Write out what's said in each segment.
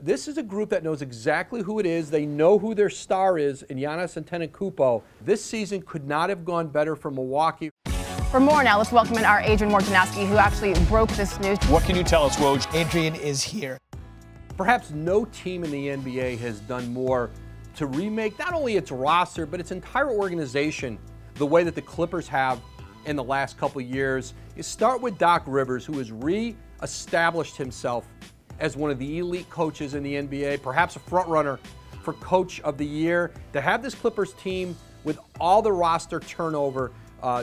This is a group that knows exactly who it is. They know who their star is in Giannis Antetokounmpo. This season could not have gone better for Milwaukee. For more now, let's welcome in our Adrian Wojnarowski, who actually broke this news. What can you tell us, Woj? Adrian is here. Perhaps no team in the NBA has done more to remake not only its roster, but its entire organization the way that the Clippers have in the last couple of years. You start with Doc Rivers, who has re-established himself as one of the elite coaches in the NBA, perhaps a front runner for Coach of the Year. To have this Clippers team with all the roster turnover,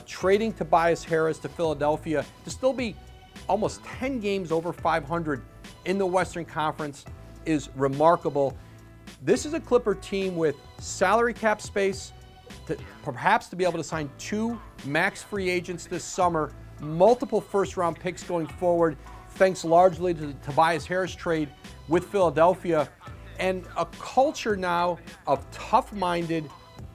trading Tobias Harris to Philadelphia, to still be almost 10 games over 500 in the Western Conference is remarkable. This is a Clipper team with salary cap space, perhaps to be able to sign 2 max free agents this summer, multiple first-round picks going forward, thanks largely to the Tobias Harris trade with Philadelphia, and a culture now of tough-minded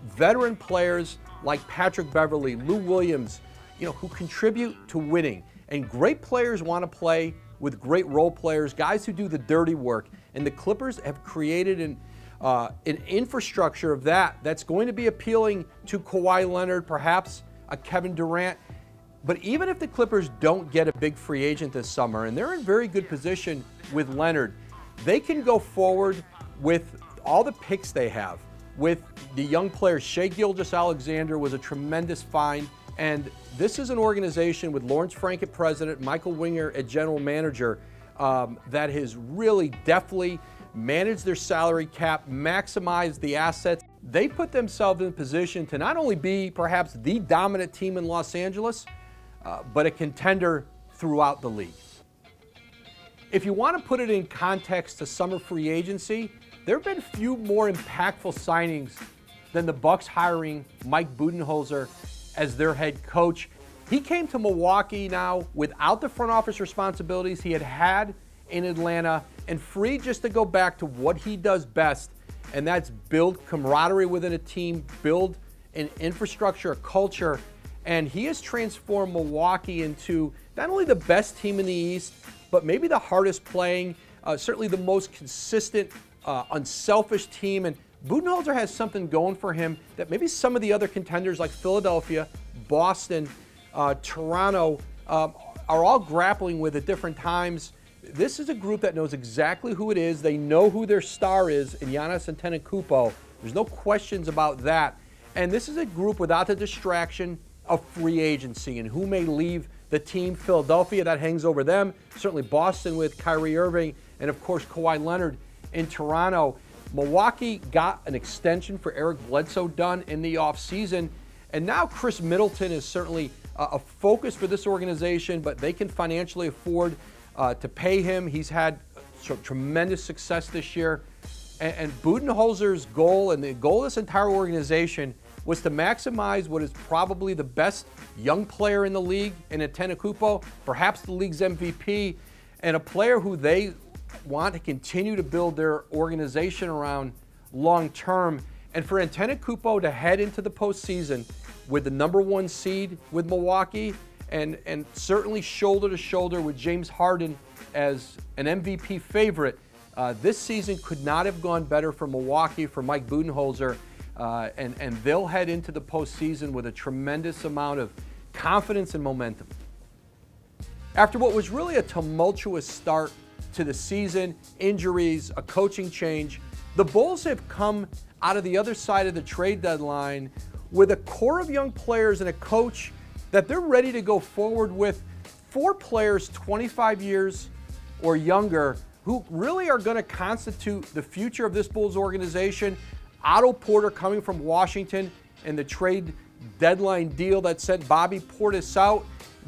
veteran players like Patrick Beverley, Lou Williams, who contribute to winning. And great players want to play with great role players, guys who do the dirty work. And the Clippers have created an infrastructure of that's going to be appealing to Kawhi Leonard, perhaps a Kevin Durant. But even if the Clippers don't get a big free agent this summer, and they're in very good position with Leonard, they can go forward with all the picks they have, with the young players. Shai Gilgeous-Alexander was a tremendous find, and this is an organization with Lawrence Frank at president, Michael Winger at general manager, that has really deftly managed their salary cap, maximized the assets. They put themselves in position to not only be perhaps the dominant team in Los Angeles, but a contender throughout the league. If you want to put it in context to summer free agency, there have been few more impactful signings than the Bucks hiring Mike Budenholzer as their head coach. He came to Milwaukee now without the front office responsibilities he had in Atlanta, and free just to go back to what he does best, and that's build camaraderie within a team, build an infrastructure, a culture. And he has transformed Milwaukee into not only the best team in the East, but maybe the hardest playing, certainly the most consistent, unselfish team. And Budenholzer has something going for him that maybe some of the other contenders like Philadelphia, Boston, Toronto are all grappling with at different times. This is a group that knows exactly who it is. They know who their star is in Giannis Antetokounmpo. There's no questions about that. And this is a group without the distraction of free agency and who may leave the team. Philadelphia, that hangs over them. Certainly Boston with Kyrie Irving, and of course Kawhi Leonard in Toronto. Milwaukee got an extension for Eric Bledsoe done in the offseason, and now Chris Middleton is certainly a focus for this organization, but they can financially afford to pay him. He's had tremendous success this year. And Budenholzer's goal, and the goal of this entire organization, was to maximize what is probably the best young player in the league in Antetokounmpo, perhaps the league's MVP, and a player who they want to continue to build their organization around long term. And for Antetokounmpo to head into the postseason with the #1 seed with Milwaukee, and certainly shoulder to shoulder with James Harden as an MVP favorite, this season could not have gone better for Milwaukee, for Mike Budenholzer, and they'll head into the postseason with a tremendous amount of confidence and momentum. After what was really a tumultuous start to the season, injuries, a coaching change, the Bulls have come out of the other side of the trade deadline with a core of young players and a coach that they're ready to go forward with. 4 players 25 years or younger who really are going to constitute the future of this Bulls organization. Otto Porter coming from Washington, and the trade deadline deal that sent Bobby Portis out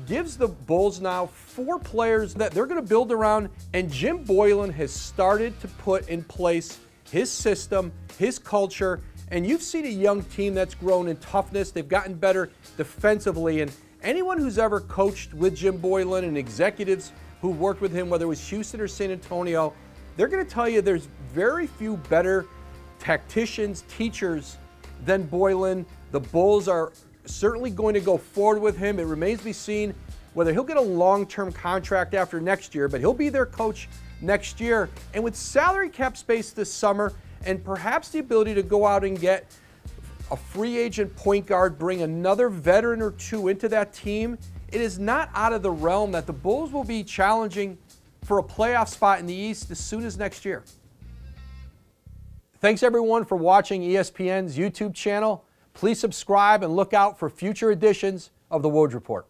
gives the Bulls now 4 players that they're going to build around, and Jim Boylen has started to put in place his system, his culture, and you've seen a young team that's grown in toughness. They've gotten better defensively, and anyone who's ever coached with Jim Boylen and executives who've worked with him, whether it was Houston or San Antonio, they're going to tell you there's very few better tacticians, teachers than Boylen. The Bulls are certainly going to go forward with him. It remains to be seen whether he'll get a long-term contract after next year, but he'll be their coach next year. And with salary cap space this summer and perhaps the ability to go out and get a free agent point guard, bring another veteran or two into that team, it is not out of the realm that the Bulls will be challenging for a playoff spot in the East as soon as next year. Thanks everyone for watching ESPN's YouTube channel. Please subscribe and look out for future editions of the Woj Report.